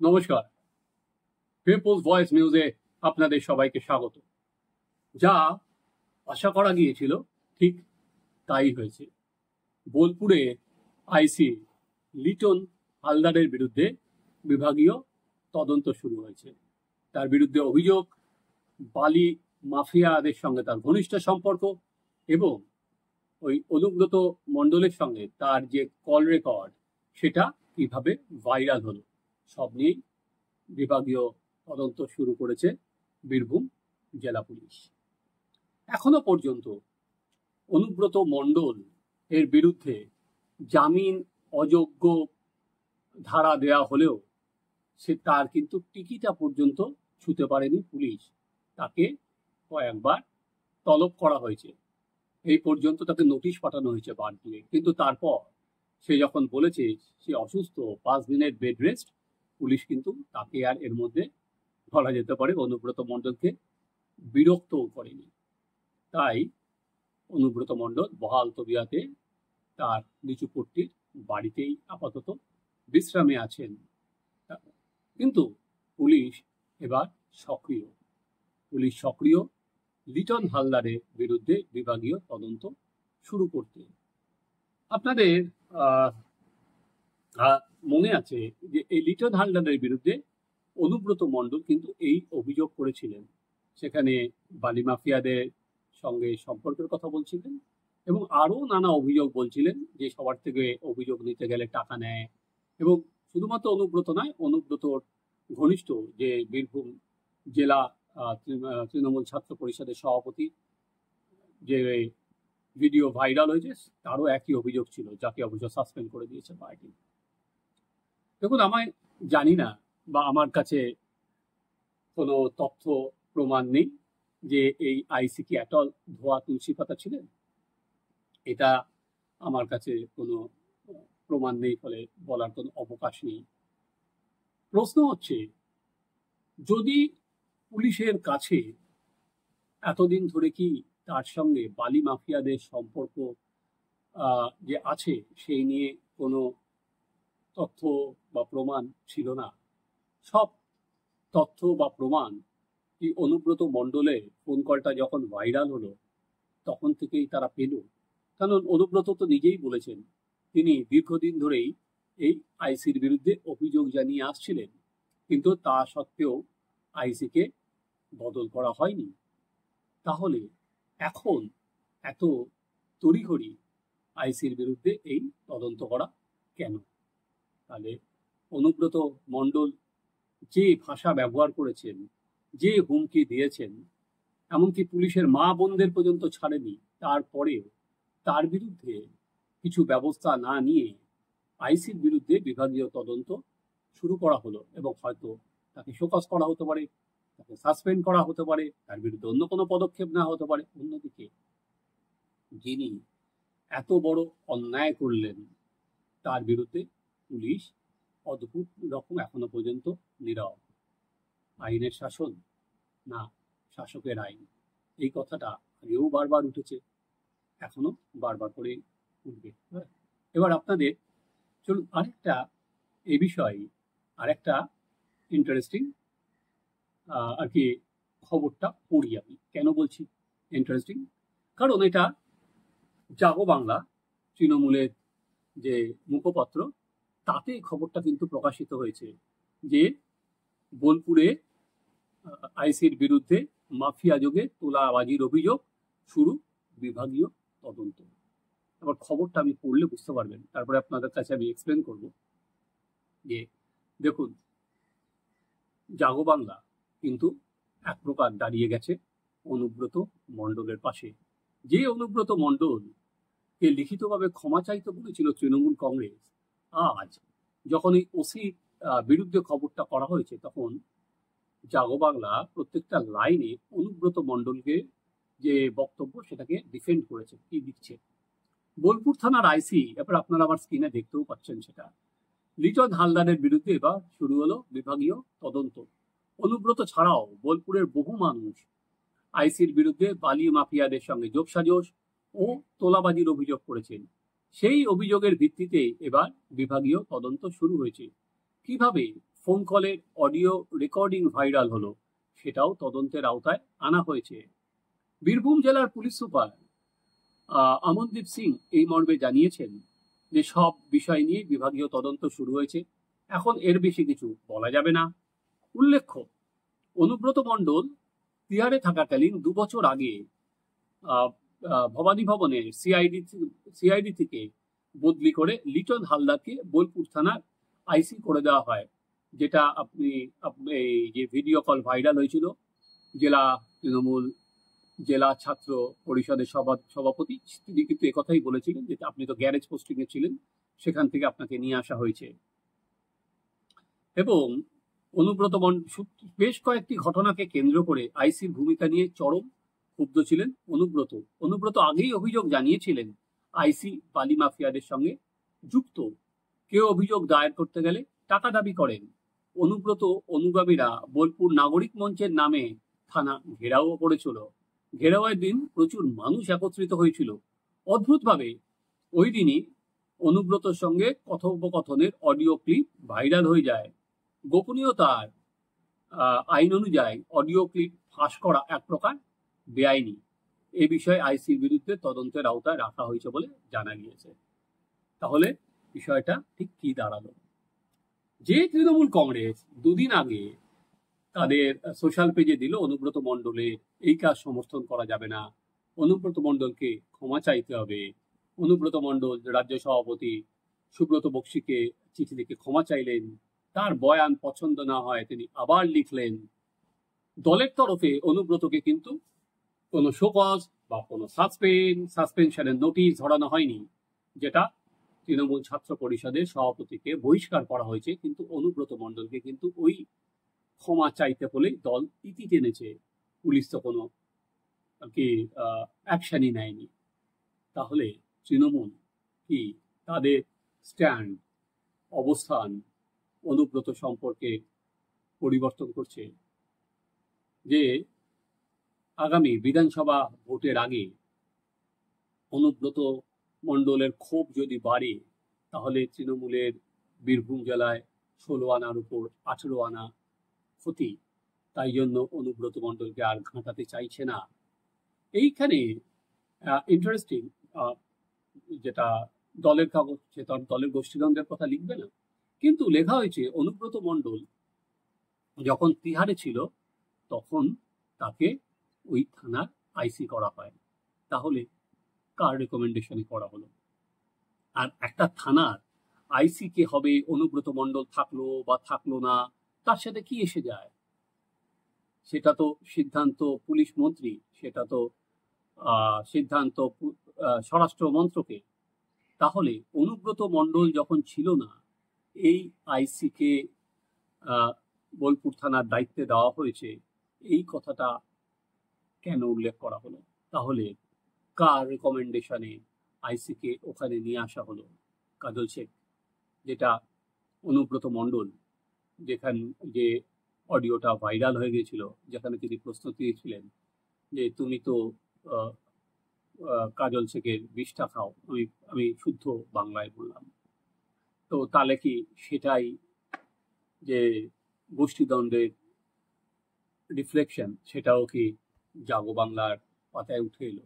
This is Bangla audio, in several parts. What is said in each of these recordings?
নমস্কার, পিপলস ভয়েস নিউজে আপনাদের সবাইকে স্বাগত। যা আশা করা গিয়েছিল ঠিক তাই হয়েছে। বোলপুরে আইসি লিটন হালদারের বিরুদ্ধে বিভাগীয় তদন্ত শুরু হয়েছে। তার বিরুদ্ধে অভিযোগ বালি মাফিয়াদের সঙ্গে তার ঘনিষ্ঠ সম্পর্ক এবং ওই অনুব্রত মণ্ডলের সঙ্গে তার যে কল রেকর্ড সেটা কিভাবে ভাইরাল হলো সব নিয়েই বিভাগীয় তদন্ত শুরু করেছে বীরভূম জেলা পুলিশ। এখনো পর্যন্ত অনুব্রত মণ্ডল এর বিরুদ্ধে জামিন অযোগ্য ধারা দেয়া হলেও সে তার কিন্তু টিকিটা পর্যন্ত ছুঁতে পারেনি পুলিশ। তাকে কয়েকবার তলব করা হয়েছে, এই পর্যন্ত তাকে নোটিশ পাঠানো হয়েছে বার দিয়ে, কিন্তু তারপর সে যখন বলেছে সে অসুস্থ, 5 দিনের বেড রেস্ট, পুলিশ কিন্তু তাকে আর এর মধ্যে বলা যেতে পারে অনুব্রত মণ্ডলকে বিরক্তও করেনি। তাই অনুব্রত মণ্ডল বহাল তবিয়াতে তার নিচুপট্টির বাড়িতেই আপাতত বিশ্রামে আছেন। কিন্তু পুলিশ এবার সক্রিয়। লিটন হালদারের বিরুদ্ধে বিভাগীয় তদন্ত শুরু করতে। আপনাদের মনে আছে যে এই লিটন হালদারের বিরুদ্ধে অনুব্রত মণ্ডল কিন্তু এই অভিযোগ করেছিলেন, সেখানে বালি মাফিয়াদের সঙ্গে সম্পর্কের কথা বলছিলেন এবং আরো নানা অভিযোগ বলছিলেন যে সবার থেকে অভিযোগ নিতে গেলে টাকা নেয়। এবং শুধুমাত্র অনুব্রত নয়, অনুব্রতর ঘনিষ্ঠ যে বীরভূম জেলা তৃণমূল ছাত্র পরিষদের সভাপতি যে ভিডিও ভাইরাল হয়েছে তারও একই অভিযোগ ছিল, যাকে অবশ্য সাসপেন্ড করে দিয়েছে পার্টি। দেখুন, আমায় জানি না বা আমার কাছে কোনো তথ্য প্রমাণ নেই যে এই আইসি কি এত ধোয়া তুলসী পাতা ছিলেন, এটা আমার কাছে কোনো প্রমাণ নেই, ফলে বলার কোনো অবকাশ নেই। প্রশ্ন হচ্ছে, যদি পুলিশের কাছে এতদিন ধরে কি তার সঙ্গে বালি মাফিয়াদের সম্পর্ক যে আছে সেই নিয়ে কোনো তথ্য বা প্রমাণ ছিল না, সব তথ্য বা প্রমাণ কি অনুব্রত মণ্ডলের ফোন কলটা যখন ভাইরাল হলো তখন থেকেই তারা পেল? কারণ অনুব্রত তো নিজেই বলেছেন তিনি দীর্ঘদিন ধরেই এই আইসির বিরুদ্ধে অভিযোগ জানিয়ে আসছিলেন, কিন্তু তা সত্ত্বেও আইসিকে বদল করা হয়নি। তাহলে এখন এত তড়িঘড়ি আইসির বিরুদ্ধে এই তদন্ত করা কেন? তাহলে অনুব্রত মণ্ডল যে ভাষা ব্যবহার করেছেন, যে হুমকি দিয়েছেন, এমনকি পুলিশের মা বোনদের পর্যন্ত ছাড়েনি, তারপরেও তার বিরুদ্ধে কিছু ব্যবস্থা না নিয়ে আইসির বিরুদ্ধে বিভাগীয় তদন্ত শুরু করা হলো এবং হয়তো তাকে শোকজ করা হতে পারে, তাকে সাসপেন্ড করা হতে পারে, তার বিরুদ্ধে অন্য কোনো পদক্ষেপ নেওয়া হতে পারে। অন্যদিকে যিনি এত বড় অন্যায় করলেন তার বিরুদ্ধে পুলিশ অদ্ভুত রকম এখনো পর্যন্ত নীরব। আইনের শাসন না শাসকের আইন, এই কথাটা আগেও বারবার উঠেছে, এখনো বারবার করে উঠবে। এবার আপনাদের চলুন আরেকটা এই বিষয়ে আরেকটা ইন্টারেস্টিং আর কি খবরটা পড়ি। আমি কেন বলছি ইন্টারেস্টিং, কারণ এটা জাগো বাংলা তৃণমূলের যে মুখপত্র, তাতে খবরটা কিন্তু প্রকাশিত হয়েছে যে বোলপুরে আইসির বিরুদ্ধে মাফিয়া যোগে তোলাবাজির অভিযোগ শুরু, বিভাগীয় তদন্ত। এবার খবরটা আমি পড়লে বুঝতে পারবেন, তারপরে আপনাদের কাছে আমি এক্সপ্লেন করব যে দেখুন, জাগো বাংলা কিন্তু এক প্রকার দাঁড়িয়ে গেছে অনুব্রত মণ্ডলের পাশে। যে অনুব্রত মণ্ডলকে লিখিতভাবে ক্ষমা চাইতে বলেছিল তৃণমূল কংগ্রেস, আজ যখন এই ওসি বিরুদ্ধে খবরটা করা হয়েছে তখন জাগো বাংলা প্রত্যেকটা লাইনে অনুব্রত মণ্ডলকে যে বক্তব্য সেটাকে ডিফেন্ড করেছে। কি লিখছে? বোলপুর থানার আইসি, এবার আপনারা আমার স্ক্রিনে দেখতেও পাচ্ছেন সেটা, লিটন হালদারের বিরুদ্ধে এবার শুরু হলো বিভাগীয় তদন্ত। অনুব্রত ছাড়াও বোলপুরের বহু মানুষ আইসির বিরুদ্ধে বালি মাফিয়াদের সঙ্গে যোগসাজশ ও তোলাবাজির অভিযোগ করেছেন। সেই অভিযোগের ভিত্তিতে এবার বিভাগীয় তদন্ত শুরু হয়েছে। কিভাবে ফোন কলের অডিও রেকর্ডিং ভাইরাল হলো, সেটাও তদন্তের আওতায় আনা হয়েছে। বীরভূম জেলার পুলিশ সুপার অমনদীপ সিং এই মর্মে জানিয়েছেন যে সব বিষয় নিয়ে বিভাগীয় তদন্ত শুরু হয়েছে, এখন এর বেশি কিছু বলা যাবে না। উল্লেখ্য, অনুব্রত মণ্ডল তিহারে থাকাকালীন 2 বছর আগে ভবানী ভবনের সিআইডি থেকে বদলি করে লিটন হালদারকে বোলপুর থানার আইসি করে দেওয়া হয়, যেটা এই যে ভিডিও কল ভাইরাল হয়েছিল। জেলা তৃণমূল জেলা ছাত্র পরিষদের সভাপতি তিনি কিন্তু একথাই বলেছিলেন যে আপনি তো গ্যারেজ পোস্টিং এ ছিলেন, সেখান থেকে আপনাকে নিয়ে আসা হয়েছে। এবং অনুব্রত বেশ কয়েকটি ঘটনাকে কেন্দ্র করে আইসির ভূমিকা নিয়ে চরম ক্ষুব্ধ ছিলেন অনুব্রত আগেই অভিযোগ জানিয়েছিলেন আইসি বালি মাফিয়াদের সঙ্গে যুক্ত। কেউ অভিযোগ দায়ের করতে গেলে টাকা দাবি করেন। অনুব্রত অনুগামীরা বোলপুর নাগরিক মঞ্চের নামে থানা ঘেরাও করেছিল। ঘেরাওয়ের দিন প্রচুর মানুষ একত্রিত হয়েছিল। অদ্ভুতভাবে ওই দিনই অনুব্রতর সঙ্গে কথোপকথনের অডিও ক্লিপ ভাইরাল হয়ে যায়। গোপনীয়তার আইন অনুযায়ী অডিও ক্লিপ ফাঁস করা এক প্রকার বেআইনি। এ বিষয়ে আইসির বিরুদ্ধে তদন্তের আওতায় রাখা হয়েছে বলে জানা গিয়েছে। তাহলে বিষয়টা ঠিক কি দাঁড়ালো? যে তৃণমূল কংগ্রেস দুদিন আগে তাদের সোশ্যাল পেজে দিল অনুব্রত মণ্ডলের এই কাজ সমর্থন করা যাবে না, অনুব্রত মণ্ডলকে ক্ষমা চাইতে হবে, অনুব্রত মণ্ডল রাজ্য সভাপতি সুব্রত বক্সিকে চিঠি লিখে ক্ষমা চাইলেন, তার বয়ান পছন্দ না হয় তিনি আবার লিখলেন। দলের তরফে অনুব্রতকে কিন্তু কোনো শোকজ বা কোনো সাসপেনশনের নোটিশ ধরানো হয়নি, যেটা তৃণমূল ছাত্র পরিষদের সভাপতিকে বহিষ্কার করা হয়েছে। কিন্তু অনুব্রত মণ্ডলকে কিন্তু ওই ক্ষমা চাইতে বলেই দল ইতি টেনেছে। পুলিশ তো কোনো অ্যাকশনই নেয়নি। তাহলে তৃণমূল কি তাদের স্ট্যান্ড অবস্থান অনুব্রত সম্পর্কে পরিবর্তন করছে? যে আগামী বিধানসভা ভোটের আগে অনুব্রত মণ্ডলের ক্ষোভ যদি বাড়ে, তাহলে তৃণমূলের বীরভূম জেলায় 16 আনার উপর 18 আনা ক্ষতি। তাই জন্য অনুব্রত মণ্ডলকে আর ঘাঁটাতে চাইছে না। এইখানে ইন্টারেস্টিং, যেটা দলের কাগজ, সেটা দলের গোষ্ঠীদ্বন্দ্বের কথা লিখবে না, কিন্তু লেখা হয়েছে অনুব্রত মণ্ডল যখন তিহারে ছিল তখন তাকে ওই থানার আইসি করা হয়। তাহলে কার রেকমেন্ডেশনে করা হলো? আর একটা থানার আইসি কে হবে, অনুব্রত মণ্ডল থাকলো বা থাকলো না, তার সাথে কি এসে যায়? সেটা তো সিদ্ধান্ত পুলিশ মন্ত্রী, সেটা তো সিদ্ধান্ত স্বরাষ্ট্র মন্ত্রকে। তাহলে অনুব্রত মণ্ডল যখন ছিল না, এই আইসি কে বোলপুর থানার দায়িত্বে দেওয়া হয়েছে, এই কথাটা কেন উল্লেখ করা হলো? তাহলে কার রেকমেন্ডেশনে আইসি কে ওখানে নিয়ে আসা হলো? কাজল শেখ, যেটা অনুব্রত মণ্ডল যে অডিওটা ভাইরাল হয়ে গেছিল, যেখানে তিনি প্রশ্ন দিয়েছিলেন যে তুমি তো কাজল শেখের বিষটা খাও, আমি শুদ্ধ বাংলায় বললাম। তো তাহলে কি সেটাই যে গোষ্ঠীদ্বন্দ্বের রিফ্লেকশন, সেটাও কি জাগো বাংলার পাতায় উঠে এলো?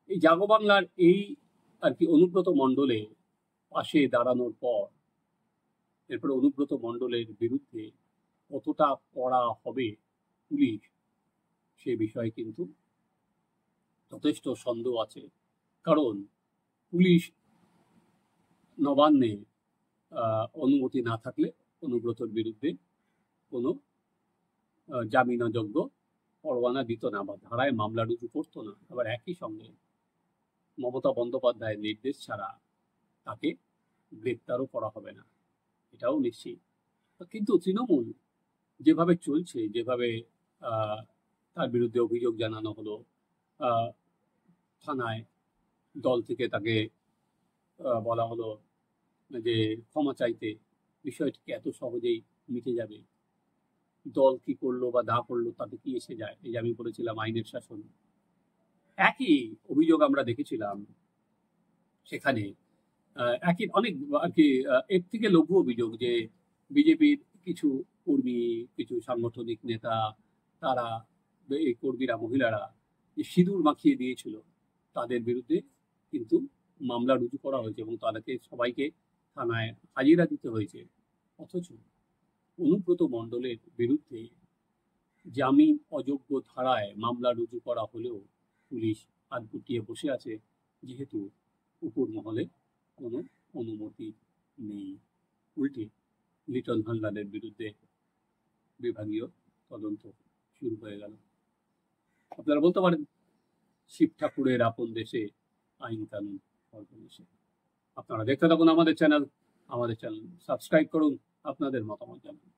এই জাগো বাংলার এই আর কি অনুব্রত মণ্ডলের পাশে দাঁড়ানোর পর এরপরে অনুব্রত মণ্ডলের বিরুদ্ধে কতটা কড়া হবে পুলিশ, সে বিষয়ে কিন্তু যথেষ্ট সন্দেহ আছে। কারণ পুলিশ নবান্নে অনুমতি না থাকলে অনুব্রতর বিরুদ্ধে কোনো জামিনযোগ্য পরোয়ানা দিত না বা ধারায় মামলা রুজু করতো না। আবার একই সঙ্গে মমতা বন্দ্যোপাধ্যায়ের নির্দেশ ছাড়া তাকে গ্রেপ্তারও করা হবে না, এটাও নিশ্চিত। কিন্তু তৃণমূল যেভাবে চলছে, যেভাবে তার বিরুদ্ধে অভিযোগ জানানো হলো, থানায় দল থেকে তাকে বলা হলো যে ক্ষমা চাইতে, বিষয়টি এত সহজেই মিটে যাবে? দল কি করলো বা না করলো তাতে কি এসে যায়? এই যে আমি বলেছিলাম আইনের শাসন, একই অভিযোগ আমরা দেখেছিলাম সেখানে, একই অনেক আর কি এর থেকে লঘু অভিযোগ যে বিজেপির কিছু কর্মী, কিছু সাংগঠনিক নেতা, তারা এই কর্মীরা, মহিলারা যে সিঁদুর মাখিয়ে দিয়েছিল, তাদের বিরুদ্ধে কিন্তু মামলা রুজু করা হয়েছে এবং তাদেরকে সবাইকে থানায় হাজিরা দিতে হয়েছে। অথচ অনুব্রত মণ্ডলের বিরুদ্ধে জামিন অযোগ্য ধারায় মামলা রুজু করা হলেও পুলিশ হাত গুটিয়ে বসে আছে, যেহেতু উপর মহলে কোনো অনুমতি নেই। উল্টে লিটন হালদারের বিরুদ্ধে বিভাগীয় তদন্ত শুরু হয়ে গেল। আপনারা বলতে পারেন, শিব ঠাকুরের আপন দেশে আইন কানুন সর্বনেশে। আপনারা দেখতে থাকুন আমাদের চ্যানেল সাবস্ক্রাইব করুন, আপনাদের মতামত জানান।